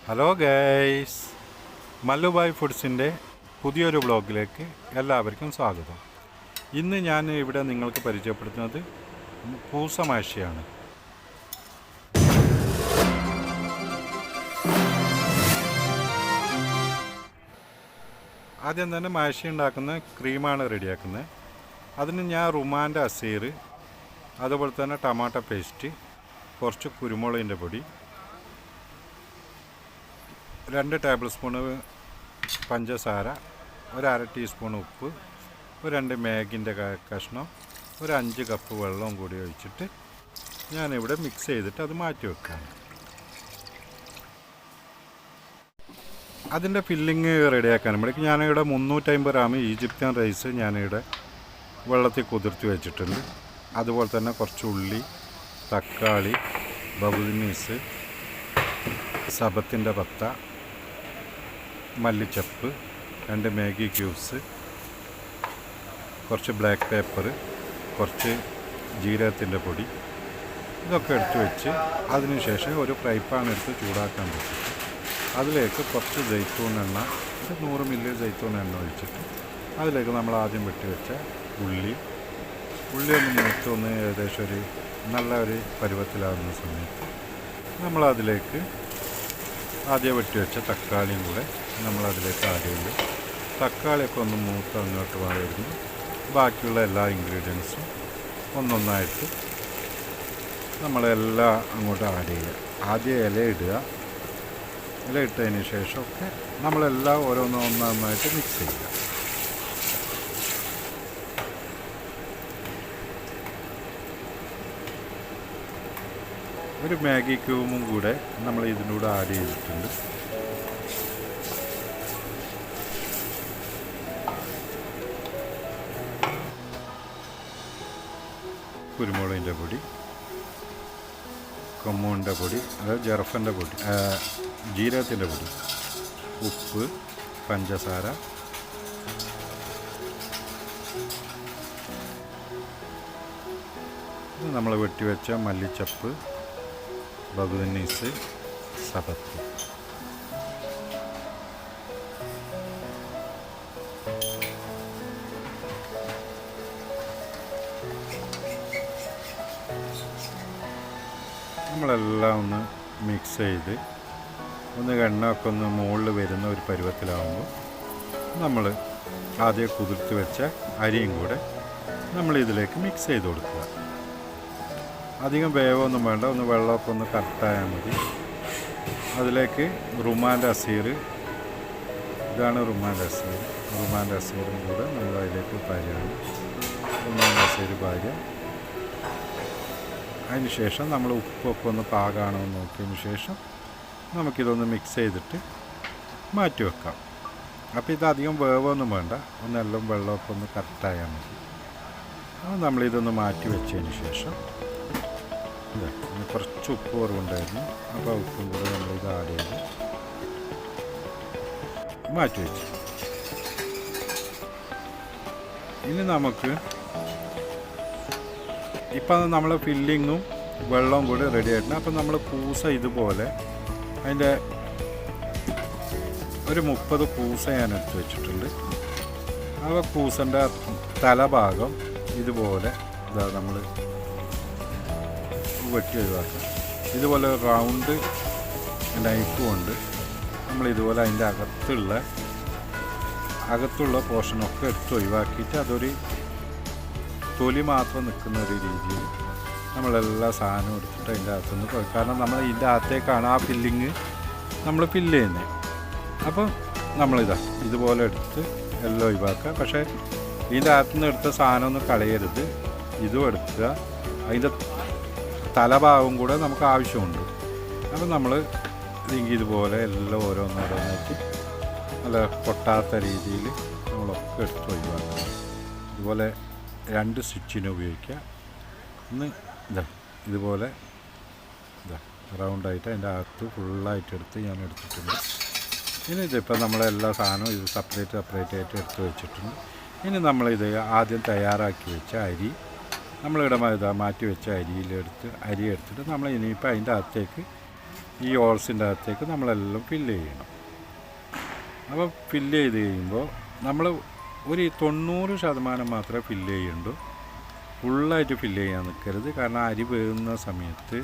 Hello guys, മല്ലുബായ് ഫുഡ്സിൻ്റെ പുതിയൊരു വ്ളോഗിലേക്ക് എല്ലാവർക്കും സ്വാഗതം. ഇന്ന് ഞാൻ ഇവിടെ നിങ്ങൾക്ക് പരിചയപ്പെടുത്തുന്നത് കൂസ മാഷിയാണ്. ആദ്യം തന്നെ മാഷി ഉണ്ടാക്കുന്ന ക്രീമാണ് റെഡിയാക്കുന്നത്. അതിന് ഞാൻ റുമാൻ്റെ അസീർ, അതുപോലെ തന്നെ ടൊമാറ്റോ പേസ്റ്റ്, കുറച്ച് കുരുമുളകിൻ്റെ പൊടി, 2 ടേബിൾ സ്പൂണ് പഞ്ചസാര, 1/2 ടീസ്പൂൺ ഉപ്പ്, 2 മാഗിൻ്റെ കഷ്ണം, 5 കപ്പ് വെള്ളവും കൂടി ഒഴിച്ചിട്ട് ഞാനിവിടെ മിക്സ് ചെയ്തിട്ട് അത് മാറ്റി വെക്കുകയാണ്. അതിൻ്റെ ഫില്ലിങ് റെഡിയാക്കാനുമ്പോഴേക്ക് ഞാനിവിടെ 350 ഗ്രാം ഈജിപ്ഷ്യൻ റൈസ് ഞാനിവിടെ വെള്ളത്തിൽ കുതിർത്തി വെച്ചിട്ടുണ്ട്. അതുപോലെ തന്നെ കുറച്ച് ഉള്ളി, തക്കാളി, ബബുൾമീസ്, സബത്തിൻ്റെ പത്ത, മല്ലിച്ചപ്പ്, 2 മാഗി ക്യൂബ്സ്, കുറച്ച് ബ്ലാക്ക് പേപ്പർ, കുറച്ച് ജീരകത്തിൻ്റെ പൊടി, ഇതൊക്കെ എടുത്ത് വെച്ച് അതിനുശേഷം ഒരു ഫ്രൈ പാൻ എടുത്ത് ചൂടാക്കാൻ പറ്റും. അതിലേക്ക് കുറച്ച് ജൈത്തൂൺ എണ്ണ, 100 മില്ലി ജൈത്തൂൺ എണ്ണ ഒഴിച്ചിട്ട് അതിലേക്ക് നമ്മൾ ആദ്യം വെട്ടി വെച്ച ഉള്ളി ഒന്ന് മൂത്തൊന്ന് ഏകദേശം ഒരു നല്ല ഒരു പരുവത്തിലാകുന്ന സമയത്ത് നമ്മളതിലേക്ക് ആദ്യം വെട്ടി വെച്ച തക്കാളിയും കൂടെ നമ്മളതിലേക്ക് ആഡ് ചെയ്യും. തക്കാളിയൊക്കെ ഒന്ന് മൂത്ത് അങ്ങോട്ട് വരുന്നു. ബാക്കിയുള്ള എല്ലാ ഇൻഗ്രീഡിയൻസും ഒന്നൊന്നായിട്ട് നമ്മളെല്ലാം അങ്ങോട്ട് ആഡ് ചെയ്യുക. ആദ്യം ഇല ഇടുക. ഇല ഇട്ടതിന് ശേഷമൊക്കെ നമ്മളെല്ലാം ഒന്നൊന്നായിട്ട് മിക്സ് ചെയ്യുക. ഒരു മാഗി ക്യൂബും കൂടെ നമ്മൾ ഇതിൻ്റെ കൂടെ ആഡ് ചെയ്തിട്ടുണ്ട്. കുരുമുളകിൻ്റെ പൊടി, കമ്മൂണിൻ്റെ പൊടി, അതായത് ജർഫൻ്റെ പൊടി, ജീരകത്തിൻ്റെ പൊടി, ഉപ്പ്, പഞ്ചസാര, നമ്മൾ വെട്ടിവെച്ച മല്ലിച്ചപ്പ്, ബബുൾമീസ്, സബത്ത്. നമ്മളെല്ലാം ഒന്ന് മിക്സ് ചെയ്ത് എണ്ണയൊക്കെ ഒന്ന് മുകളിൽ വരുന്ന ഒരു പരുവത്തിലാവുമ്പോൾ നമ്മൾ ആദ്യം കുതിർത്ത് വെച്ച അരിയും കൂടെ നമ്മളിതിലേക്ക് മിക്സ് ചെയ്ത് കൊടുക്കുക. അധികം വേവൊന്നും വേണ്ട, ഒന്ന് വെള്ളമൊക്കെ ഒന്ന് കറക്റ്റായാൽ മതി. അതിലേക്ക് റുമാൻ്റെ അസീർ, ഇതാണ് റുമാൻ്റെ അസീറും കൂടെ നമ്മൾ അതിലേക്ക് പാരുകയാണ്. റുമാൻ്റെ അസീർ പാരുക. അതിന് ശേഷം നമ്മൾ ഉപ്പൊക്കെ ഒന്ന് പാകമാണോ എന്ന് നോക്കിയതിന് ശേഷം നമുക്കിതൊന്ന് മിക്സ് ചെയ്തിട്ട് മാറ്റി വെക്കാം. അപ്പോൾ ഇതധികം വേവൊന്നും വേണ്ട, ഒന്നെല്ലാം വെള്ളമൊക്കെ ഒന്ന് കറക്റ്റായാൽ മതി. അപ്പോൾ നമ്മളിതൊന്ന് മാറ്റി വെച്ചതിന് ശേഷം കുറച്ച് ഉപ്പ് കുറവുണ്ടായിരുന്നു. അപ്പോൾ ഉപ്പും കൂടെ നമ്മളിത് ആഡ് ചെയ്ത് മാറ്റി വെച്ചു. ഇനി നമുക്ക് ഇപ്പം നമ്മൾ ഫില്ലിങ്ങും വെള്ളവും കൂടി റെഡി ആയിട്ടുണ്ട്. അപ്പം നമ്മൾ കൂസ ഇതുപോലെ അതിൻ്റെ ഒരു 30 കൂസ ഞാൻ എടുത്ത് വെച്ചിട്ടുണ്ട്. ആ കൂസൻ്റെ തലഭാഗം ഇതുപോലെ നമ്മൾ വെട്ടി ഒഴിവാക്കുക. ഇതുപോലെ റൗണ്ട് നൈഫും കൊണ്ട് നമ്മളിതുപോലെ അതിൻ്റെ അകത്തുള്ള പോർഷനൊക്കെ എടുത്ത് ഒഴിവാക്കിയിട്ട് അതൊരു തൊലി മാത്രം നിൽക്കുന്ന ഒരു രീതിയിൽ നമ്മളെല്ലാ സാധനവും എടുത്തിട്ട് അതിൻ്റെ അകത്തുനിന്ന് പോയി. കാരണം നമ്മൾ ഇതിൻ്റെ അകത്തേക്കാണ് ആ ഫില്ലിങ് നമ്മൾ ഫില്ല് ചെയ്യുന്നത്. അപ്പം ഇതുപോലെ എടുത്ത് എല്ലാം ഒഴിവാക്കുക. പക്ഷേ ഇതിൻ്റെ അകത്തുനിന്ന് എടുത്ത സാധനമൊന്നും കളയരുത്. ഇതും എടുക്കുക. അതിൻ്റെ തലഭാഗവും കൂടെ നമുക്ക് ആവശ്യമുണ്ട്. അപ്പം നമ്മൾ ഇതുപോലെ എല്ലാം ഓരോന്നായിട്ട് നല്ല പൊട്ടാത്ത രീതിയിൽ നമ്മളൊക്കെ എടുത്ത് ഒഴിവാക്കുക. ഇതുപോലെ 2 സ്വിച്ചിന് ഉപയോഗിക്കുക. ഒന്ന് ഇതുപോലെ റൗണ്ടായിട്ട് അതിൻ്റെ അകത്ത് ഫുള്ളായിട്ട് എടുത്ത് ഞാൻ എടുത്തിട്ടുണ്ട്. ഇനി ഇതിപ്പോൾ നമ്മളെല്ലാ സാധനവും ഇത് സെപ്പറേറ്റ് ആയിട്ട് എടുത്ത് വെച്ചിട്ടുണ്ട്. ഇനി നമ്മളിത് ആദ്യം തയ്യാറാക്കി വെച്ച അരി നമ്മളിവിടെ മാറ്റി വെച്ച അരി എടുത്തിട്ട് നമ്മൾ ഇനിയിപ്പോൾ അതിൻ്റെ അകത്തേക്ക് ഈ ഹോൾസിൻ്റെ അകത്തേക്ക് നമ്മളെല്ലാം ഫില്ല് ചെയ്യണം. അപ്പോൾ ഫില്ല് ചെയ്ത് കഴിയുമ്പോൾ നമ്മൾ ഒരു 90% മാത്രമേ ഫില്ല് ചെയ്യുള്ളൂ. ഫുള്ളായിട്ട് ഫില്ല് ചെയ്യാൻ നിൽക്കരുത്. കാരണം അരി വേകുന്ന സമയത്ത്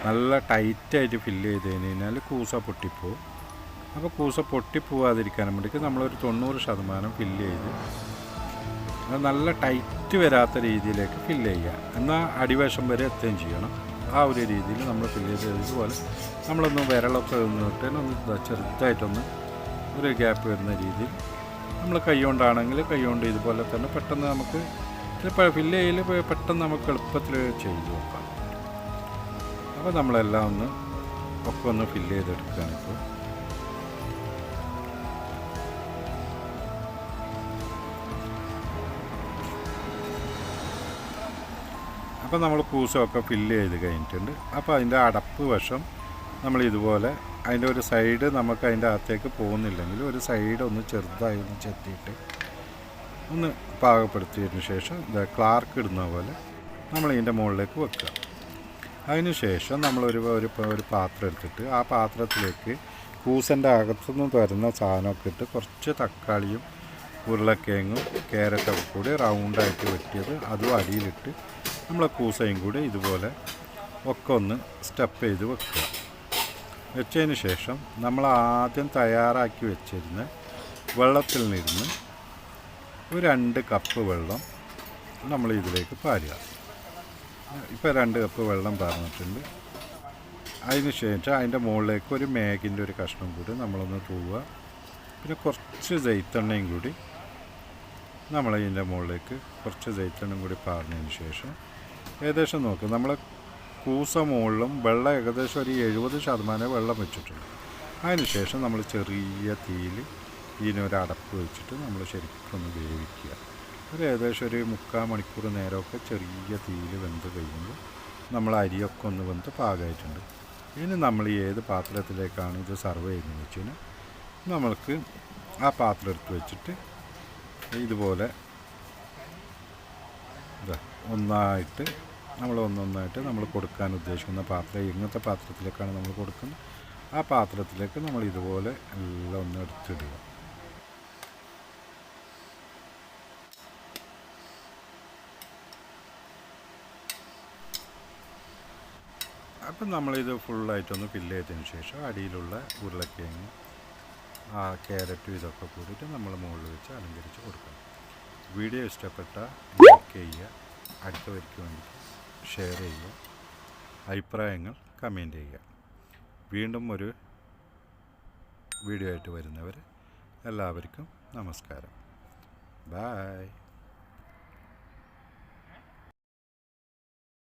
നല്ല ടൈറ്റായിട്ട് ഫില്ല് ചെയ്ത് കഴിഞ്ഞാൽ കൂസ പൊട്ടിപ്പോവും. അപ്പോൾ കൂസ പൊട്ടിപ്പോവാതിരിക്കാൻ വേണ്ടിയിട്ട് നമ്മളൊരു 90% ഫില്ല് ചെയ്ത് നല്ല ടൈറ്റ് വരാത്ത രീതിയിലേക്ക് ഫില്ല് ചെയ്യുക. എന്നാൽ അടിവശം വരെ എത്തുകയും ചെയ്യണം. ആ ഒരു രീതിയിൽ നമ്മൾ ഫില്ല് ചെയ്തതുപോലെ നമ്മളൊന്ന് വിരളൊക്കെ നിന്നിട്ട് ഒന്ന് ചെറുതായിട്ടൊന്ന് ഒരു ഗ്യാപ്പ് വരുന്ന രീതിയിൽ നമ്മൾ കൈ കൊണ്ടാണെങ്കിൽ കൈ കൊണ്ട് ഇതുപോലെ തന്നെ പെട്ടെന്ന് നമുക്ക് ഇപ്പോൾ ഫില്ല് ചെയ്യൽ പെട്ടെന്ന് നമുക്ക് എളുപ്പത്തിൽ ചെയ്ത് നോക്കാം. അപ്പോൾ നമ്മളെല്ലാം ഒന്ന് ഫില്ല് ചെയ്തെടുക്കുകയാണ്. ഇപ്പോൾ അപ്പോൾ നമ്മൾ കൂസമൊക്കെ ഫില്ല് ചെയ്ത് കഴിഞ്ഞിട്ടുണ്ട്. അപ്പോൾ അതിൻ്റെ അടപ്പ് വശം നമ്മൾ ഇതുപോലെ അതിൻ്റെ ഒരു സൈഡ് നമുക്ക് അതിൻ്റെ അകത്തേക്ക് പോകുന്നില്ലെങ്കിൽ ഒരു സൈഡ് ഒന്ന് ചെറുതായി ഒന്ന് ചെത്തിയിട്ട് ഒന്ന് പാകപ്പെടുത്തിയതിന് ശേഷം ക്ലാർക്ക് ഇടുന്ന പോലെ നമ്മൾ ഇതിൻ്റെ മുകളിലേക്ക് വെക്കുക. അതിന് ശേഷം നമ്മളൊരു പാത്രം എടുത്തിട്ട് ആ പാത്രത്തിലേക്ക് കൂസൻ്റെ അകത്തുനിന്ന് വരുന്ന സാധനമൊക്കെ ഇട്ട് കുറച്ച് തക്കാളിയും ഉരുളക്കിഴങ്ങും ക്യാരറ്റൊക്കെ കൂടി റൗണ്ടായിട്ട് വെട്ടിയത് അതും അടിയിലിട്ട് നമ്മളെ കൂസയും കൂടി ഇതുപോലെ ഒക്കെ ഒന്ന് സ്റ്റെപ്പ് ചെയ്ത് വെക്കുക. വെച്ചതിന് ശേഷം നമ്മൾ ആദ്യം തയ്യാറാക്കി വെച്ചിരുന്ന വെള്ളത്തിൽ നിന്ന് ഒരു 2 കപ്പ് വെള്ളം നമ്മൾ ഇതിലേക്ക് പാരുക. ഇപ്പോൾ 2 കപ്പ് വെള്ളം പാർന്നിട്ടുണ്ട്. അതിന് ശേഷം അതിൻ്റെ മുകളിലേക്ക് ഒരു മാഗിൻ്റെ ഒരു കഷ്ണം കൂടി നമ്മളൊന്ന് തൂവുക. പിന്നെ കുറച്ച് ജെയ്ത്തെണ്ണയും കൂടി നമ്മൾ ഇതിൻ്റെ മുകളിലേക്ക് കുറച്ച് ജെയ്ത്തെണ്ണയും കൂടി പാർന്നതിന് ശേഷം ഏകദേശം നോക്കുക, നമ്മൾ കൂസ മുകളിലും വെള്ളം ഏകദേശം ഒരു 70% വെള്ളം വെച്ചിട്ടുണ്ട്. അതിന് ശേഷം നമ്മൾ ചെറിയ തീയിൽ ഇതിനൊരു അടപ്പ് വെച്ചിട്ട് നമ്മൾ ശരിക്കും ഒന്ന് വേവിക്കുക. ഒരു ഏകദേശം ഒരു 3/4 മണിക്കൂർ നേരമൊക്കെ ചെറിയ തീയിൽ വെന്ത് കഴിയുമ്പോൾ നമ്മൾ അരിയൊക്കെ ഒന്ന് വെന്ത് പാകമായിട്ടുണ്ട്. ഇനി നമ്മൾ ഏത് പാത്രത്തിലേക്കാണ് ഇത് സർവ് ചെയ്യുന്നത് വെച്ച് കഴിഞ്ഞാൽ നമ്മൾക്ക് ആ പാത്രം എടുത്ത് വെച്ചിട്ട് ഇതുപോലെ ഒന്നായിട്ട് നമ്മൾ കൊടുക്കാൻ ഉദ്ദേശിക്കുന്ന പാത്രം എങ്ങനത്തെ പാത്രത്തിലേക്കാണ് നമ്മൾ കൊടുക്കുന്നത് ആ പാത്രത്തിലേക്ക് നമ്മൾ ഇതുപോലെ എല്ലാം ഒന്ന് എടുത്തിടുക. അപ്പം നമ്മളിത് ഫുള്ളായിട്ടൊന്ന് ഫില്ല് ചെയ്തതിന് ശേഷം അടിയിലുള്ള ഉരുളക്കിഴങ്ങ് ക്യാരറ്റും ഇതൊക്കെ കൂടിയിട്ട് നമ്മൾ മുകളിൽ വെച്ച് അലങ്കരിച്ച് കൊടുക്കണം. വീഡിയോ ഇഷ്ടപ്പെട്ട ലൈക്ക് ചെയ്യുക, അടുത്തവർക്ക് വേണ്ടി ഷെയർ ചെയ്യുക, അഭിപ്രായങ്ങൾ കമൻറ്റ് ചെയ്യുക. വീണ്ടും ഒരു വീഡിയോ ആയിട്ട് വരുന്നവർ എല്ലാവർക്കും നമസ്കാരം. ബായ്.